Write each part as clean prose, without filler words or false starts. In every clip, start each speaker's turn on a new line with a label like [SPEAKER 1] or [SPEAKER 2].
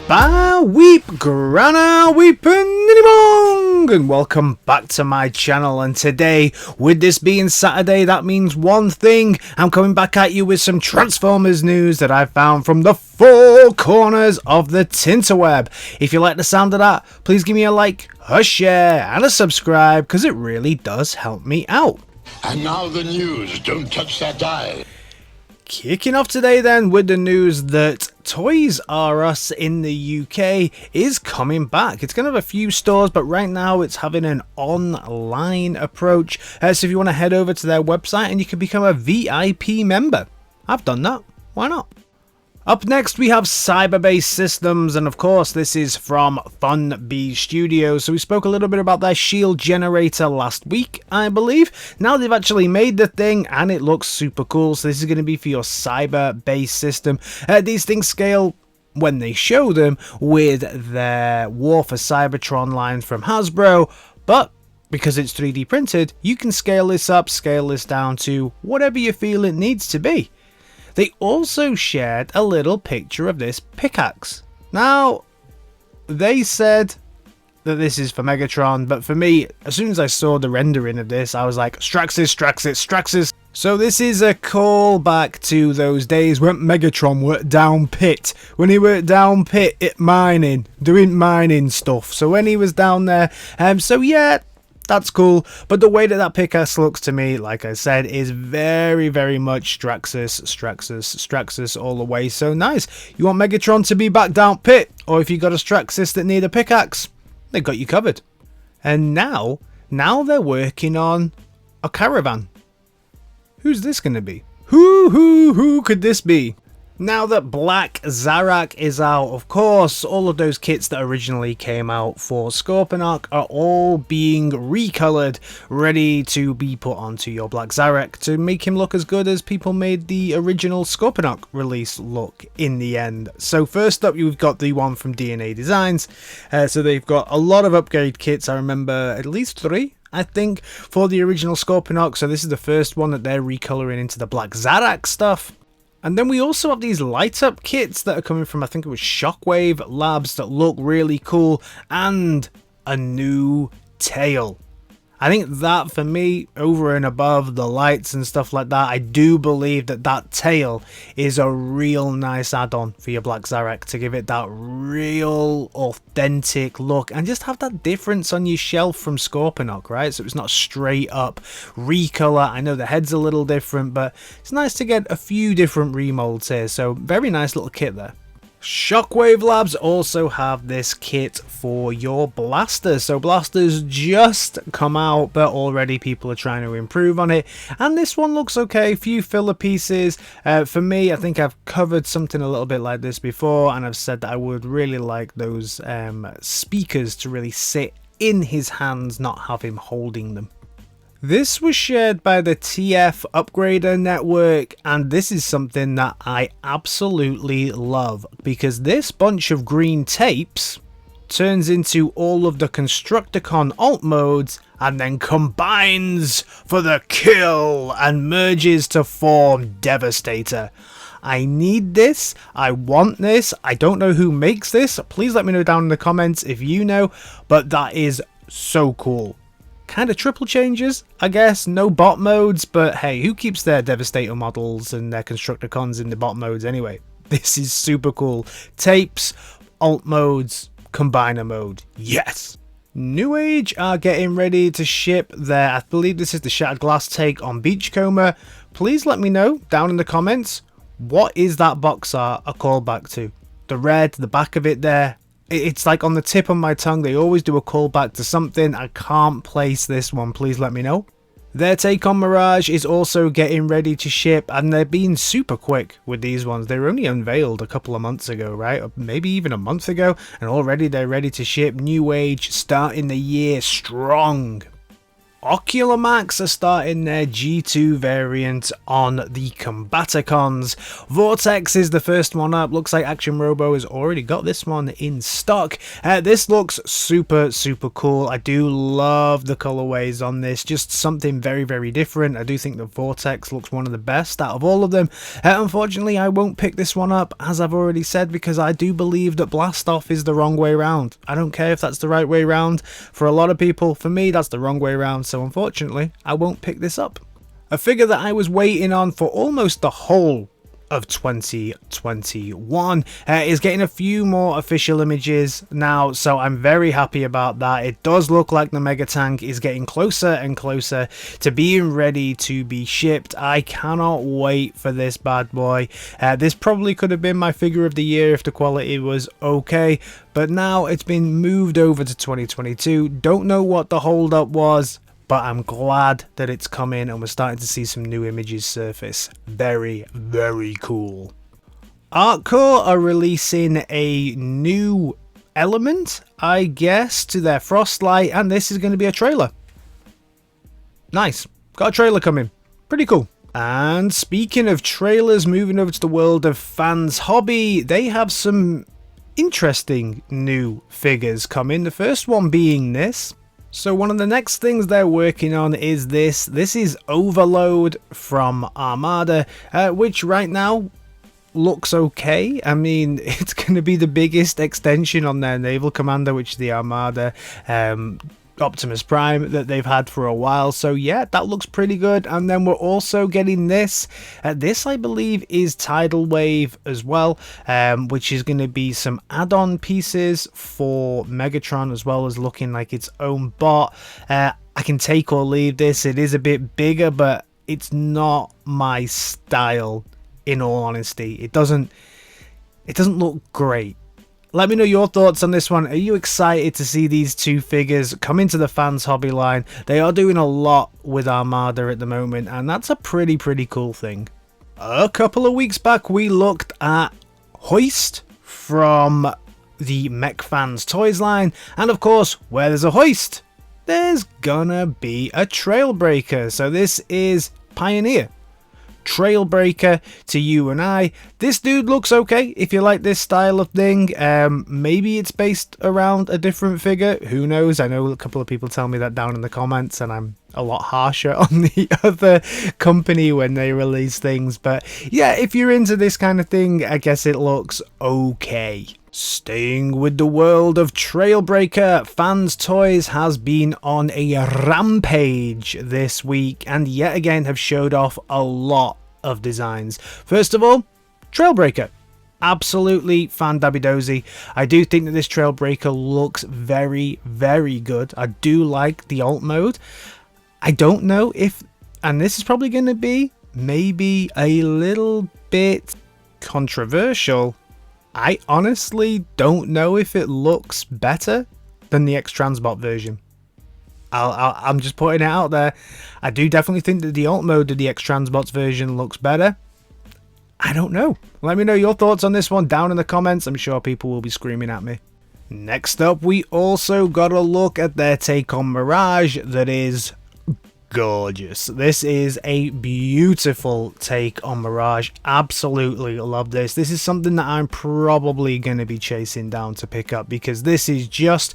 [SPEAKER 1] Ba weep grana weepin' and welcome back to my channel. And today, with this being Saturday, that means one thing: I'm coming back at you with some Transformers news that I found from the four corners of the Tinterweb. If you like the sound of that, please give me a like, a share and a subscribe, because it really does help me out.
[SPEAKER 2] And now the news. Don't touch that dial.
[SPEAKER 1] Kicking off today then with the news that Toys R Us in the UK is coming back. It's going to have a few stores, but right now it's having an online approach. So if you want to head over to their website and you can become a VIP member. I've done that. Why not? Up next we have Cyberbase Systems, and of course this is from Funbiestudio. So we spoke a little bit about their shield generator last week, I believe. Now they've actually made the thing and it looks super cool. So this is going to be for your Cyberbase system. These things scale, when they show them, with their War for Cybertron line from Hasbro, but because it's 3D printed, you can scale this up, scale this down to whatever you feel it needs to be. They also shared a little picture of this pickaxe. Now, they said that this is for Megatron, but for me, as soon as I saw the rendering of this, I was like, Straxis, Straxis, Straxis. So this is a callback to those days when Megatron were down pit. When he were down pit at mining, doing mining stuff. So when he was down there, so yeah, that's cool, but the way that that pickaxe looks to me, like I said, is very, very much Straxis, Straxis, Straxis all the way. So nice. You want Megatron to be back down pit, or if you got a Straxis that need a pickaxe, they got you covered. And now they're working on a caravan. Who's this going to be? Who could this be? Now that Black Zarak is out, of course, all of those kits that originally came out for Scorponok are all being recolored, ready to be put onto your Black Zarak to make him look as good as people made the original Scorponok release look in the end. So first up, you've got the one from DNA Designs. So they've got a lot of upgrade kits. I remember at least 3. I think, for the original Scorponok. So this is the first one that they're recoloring into the Black Zarak stuff. And then we also have these light up kits that are coming from, I think it was Shockwave Labs, that look really cool, and a new tail. I think that, for me, over and above the lights and stuff like that, I do believe that that tail is a real nice add-on for your Black Zarak to give it that real authentic look and just have that difference on your shelf from Scorponok, right? So it's not straight up recolor. I know the head's a little different, but it's nice to get a few different remolds here. So very nice little kit there. Shockwave Labs also have this kit for your blasters. So blasters just come out, but already people are trying to improve on it. And this one looks okay. Few filler pieces. For me, I think I've covered something a little bit like this before, and I've said that I would really like those speakers to really sit in his hands, not have him holding them. This was shared by the TF Upgrader Network, and this is something that I absolutely love, because this bunch of green tapes turns into all of the Constructicon alt modes and then combines for the kill and merges to form Devastator. I need this, I want this, I don't know who makes this, please let me know down in the comments if you know, but that is so cool. Kind of triple changes, I guess, no bot modes, but hey, who keeps their Devastator models and their Constructicons in the bot modes anyway? This is super cool. Tapes, alt modes, combiner mode, yes! Newage are getting ready to ship their, I believe this is the Shattered Glass take on Beachcomber. Please let me know down in the comments, what is that box art a callback to? The red, the back of it there. It's like on the tip of my tongue. They always do a callback to something. I can't place this one. Please let me know. Their take on Mirage is also getting ready to ship, and they're being super quick with these ones. They were only unveiled a couple of months ago, right? Or maybe even a month ago, and already they're ready to ship. Newage starting the year strong. Oculomax are starting their G2 variant on the Combaticons. Vortex is the first one up. Looks like Action Robo has already got this one in stock. This looks super cool. I do love the colorways on this. Just something very different. I do think the Vortex looks one of the best out of all of them. Unfortunately, I won't pick this one up, as I've already said, because I do believe that Blast Off is the wrong way round. I don't care if that's the right way round. For a lot of people, for me, that's the wrong way round. So unfortunately, I won't pick this up. A figure that I was waiting on for almost the whole of 2021 is getting a few more official images now, so I'm very happy about that. It does look like the Megatank is getting closer and closer to being ready to be shipped. I cannot wait for this bad boy. This probably could have been my figure of the year if the quality was okay, but now it's been moved over to 2022. Don't know what the hold up was, but I'm glad that it's coming and we're starting to see some new images surface. Very cool. Artco are releasing a new element, I guess, to their Frostlight, and this is going to be a trailer. Nice. Got a trailer coming. Pretty cool. And speaking of trailers, moving over to the world of Fanshobby, they have some interesting new figures coming. The first one being this. So one of the next things they're working on is this. This is Overload from Armada, which right now looks okay. I mean, it's going to be the biggest extension on their naval commander, which is the Armada Optimus Prime that they've had for a while. So yeah, that looks pretty good. And then we're also getting this. This, I believe, is Tidal Wave as well, which is going to be some add-on pieces for Megatron, as well as looking like its own bot. I can take or leave this. It is a bit bigger, but it's not my style, in all honesty. It doesn't look great. Let me know your thoughts on this one. Are you excited to see these two figures come into the Fanshobby line? They are doing a lot with Armada at the moment, and that's a pretty cool thing. A couple of weeks back, we looked at Hoist from the MechFans toys line, and of course, where there's a Hoist, there's gonna be a Trailbreaker. So this is Pioneer. Trailbreaker to you and I. This dude looks okay if you like this style of thing. Maybe it's based around a different figure, who knows. I know a couple of people tell me that down in the comments, and I'm a lot harsher on the other company when they release things, but yeah, if you're into this kind of thing, I guess it looks okay. Staying with the world of Trailbreaker, FansToys has been on a rampage this week and yet again have showed off a lot of designs. First of all, Trailbreaker. Absolutely fan-dabby-dozy. I do think that this Trailbreaker looks very good. I do like the alt mode. I don't know if, and this is probably going to be maybe a little bit controversial, I honestly don't know if it looks better than the X-Transbot version. I'm just putting it out there. I do definitely think that the alt mode of the X-Transbots version looks better. I don't know. Let me know your thoughts on this one down in the comments. I'm sure people will be screaming at me. Next up, we also got a look at their take on Mirage that is gorgeous. This is a beautiful take on Mirage. Absolutely love this. This is something that I'm probably going to be chasing down to pick up because this is just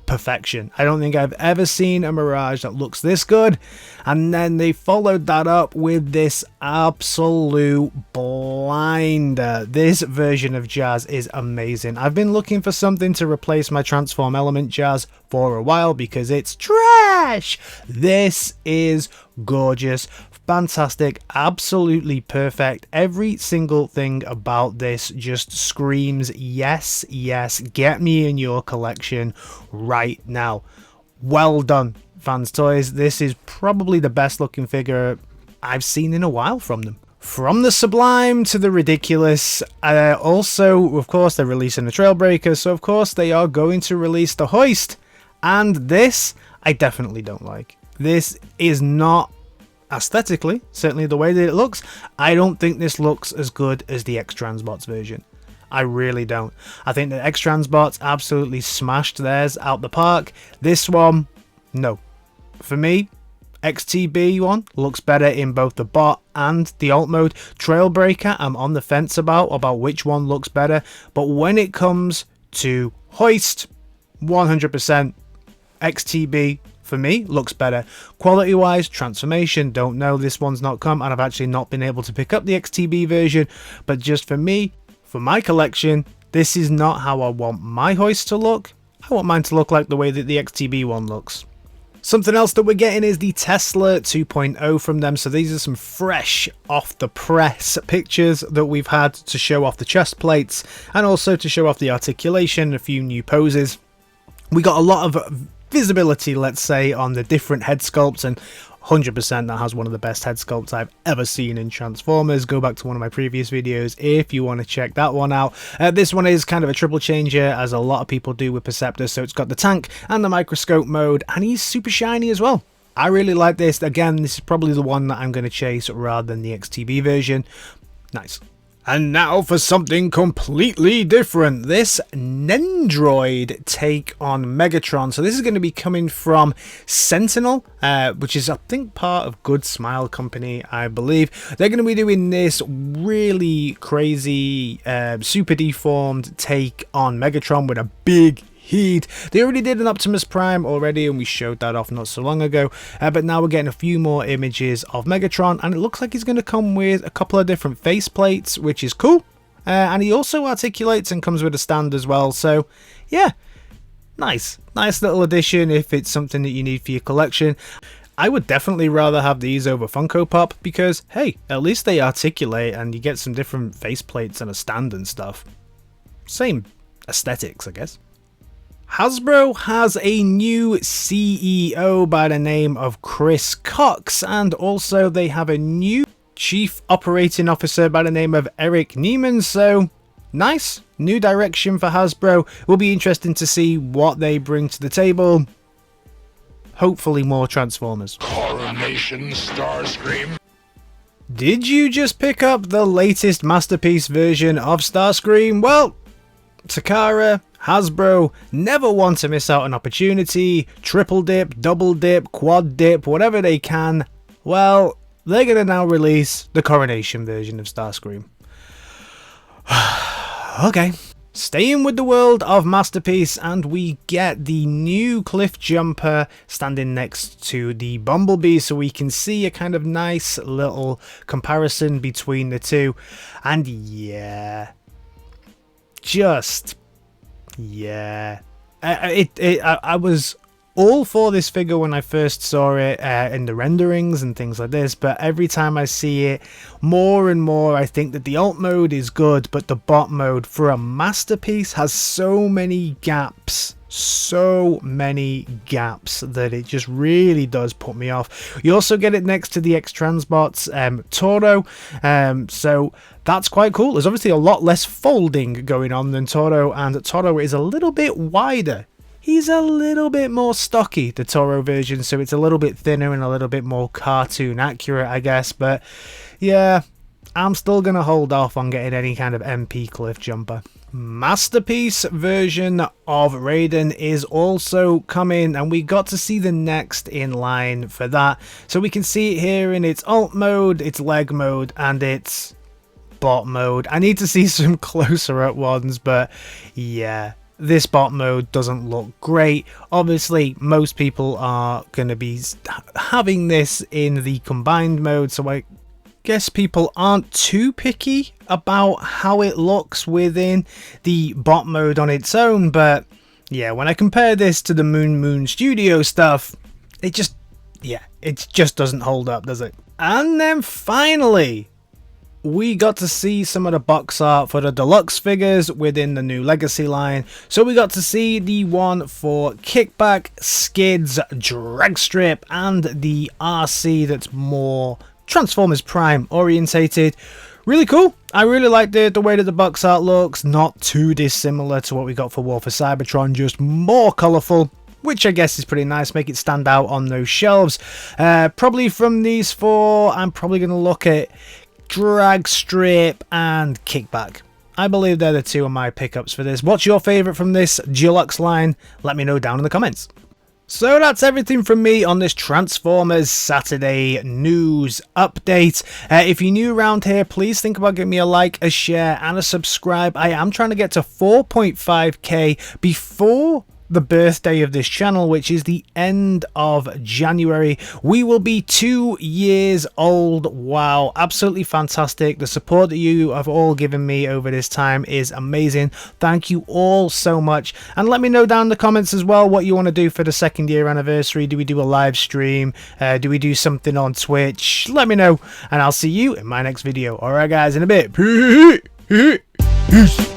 [SPEAKER 1] perfection. I don't think I've ever seen a Mirage that looks this good, and then they followed that up with this absolute blinder. This version of Jazz is amazing. I've been looking for something to replace my Transform Element Jazz for a while because it's trash. This is gorgeous, fantastic, absolutely perfect. Every single thing about this just screams yes, get me in your collection right now. Well done, FansToys. This is probably the best looking figure I've seen in a while from them. From the sublime to the ridiculous. Also, of course, they're releasing the Trailbreaker, so of course they are going to release the Hoist, and this I definitely don't like. This is not aesthetically, certainly the way that it looks, I don't think this looks as good as the X-Transbots version. I really don't. I think the X-Transbots absolutely smashed theirs out the park. This one, no. For me, XTB one looks better in both the bot and the alt mode. Trailbreaker, I'm on the fence about which one looks better, but when it comes to hoist, 100% XTB for me looks better. Quality wise, transformation, don't know, this one's not come, and I've actually not been able to pick up the XTB version, but just for me, for my collection, this is not how I want my hoist to look. I want mine to look like the way that the XTB one looks. Something else that we're getting is the Tesla 2.0 from them. So these are some fresh off the press pictures that we've had to show off the chest plates and also to show off the articulation, a few new poses. We got a lot of visibility, let's say, on the different head sculpts, and 100% that has one of the best head sculpts I've ever seen in Transformers. Go back to one of my previous videos if you want to check that one out. This one is kind of a triple changer, as a lot of people do with Perceptor, so it's got the tank and the microscope mode, and he's super shiny as well. I really like this. Again, this is probably the one that I'm going to chase rather than the XTB version. Nice. And now for something completely different, this Nendoroid take on Megatron. So this is going to be coming from Sentinel, which is I think part of Good Smile Company, I believe. They're going to be doing this really crazy, super deformed take on Megatron with a big heat. They already did an Optimus Prime already, and we showed that off not so long ago, but now we're getting a few more images of Megatron, and it looks like he's going to come with a couple of different face plates, which is cool, and he also articulates and comes with a stand as well. So yeah, nice little addition if it's something that you need for your collection. I would definitely rather have these over Funko Pop, because hey, at least they articulate and you get some different face plates and a stand and stuff. Same aesthetics, I guess. Hasbro has a new CEO by the name of Chris Cox, and also they have a new Chief Operating Officer by the name of Eric Neiman. So nice new direction for Hasbro. Will be interesting to see what they bring to the table. Hopefully more Transformers.
[SPEAKER 2] Coronation Starscream.
[SPEAKER 1] Did you just pick up the latest Masterpiece version of Starscream? Well, Takara, Hasbro never want to miss out an opportunity. Triple dip, double dip, quad dip, whatever they can. Well, they're going to now release the Coronation version of Starscream. Okay. Staying with the world of Masterpiece, and we get the new Cliffjumper standing next to the Bumblebee, so we can see a kind of nice little comparison between the two. And yeah, I was all for this figure when I first saw it in the renderings and things like this, but every time I see it more and more, I think that the alt mode is good, but the bot mode for a Masterpiece has so many gaps that it just really does put me off. You also get it next to the X-Transbots Toro, so that's quite cool. There's obviously a lot less folding going on than Toro, and Toro is a little bit wider. He's a little bit more stocky, the Toro version, so it's a little bit thinner and a little bit more cartoon accurate, I guess. But yeah, I'm still going to hold off on getting any kind of MP Cliffjumper. Masterpiece version of Raiden is also coming, and we got to see the next in line for that. So we can see it here in its alt mode, its leg mode, and its bot mode. I need to see some closer up ones, but yeah, this bot mode doesn't look great. Obviously, most people are going to be having this in the combined mode, so I guess people aren't too picky about how it looks within the bot mode on its own. But yeah, when I compare this to the Moon Studio stuff, it just doesn't hold up, does it? And then finally, we got to see some of the box art for the deluxe figures within the new Legacy line. So we got to see the one for Kickback, Skids, Dragstrip, and the RC that's more Transformers Prime orientated. Really cool. I really like the way that the box art looks. Not too dissimilar to what we got for War for Cybertron, just more colourful, which I guess is pretty nice. Make it stand out on those shelves. Probably from these four, I'm probably going to look at Dragstrip and Kickback. I believe they're the two of my pickups for this. What's your favourite from this deluxe line? Let me know down in the comments. So that's everything from me on this Transformers Saturday news update. If you're new around here, please think about giving me a like, a share, and a subscribe. I am trying to get to 4.5k before the birthday of this channel, which is the end of January. We will be 2 years old. Wow, absolutely fantastic. The support that you have all given me over this time is amazing. Thank you all so much, and let me know down in the comments as well what you want to do for the 2nd year anniversary. Do we do a live stream? Do we do something on Twitch? Let me know, and I'll see you in my next video. Alright guys, in a bit. Peace.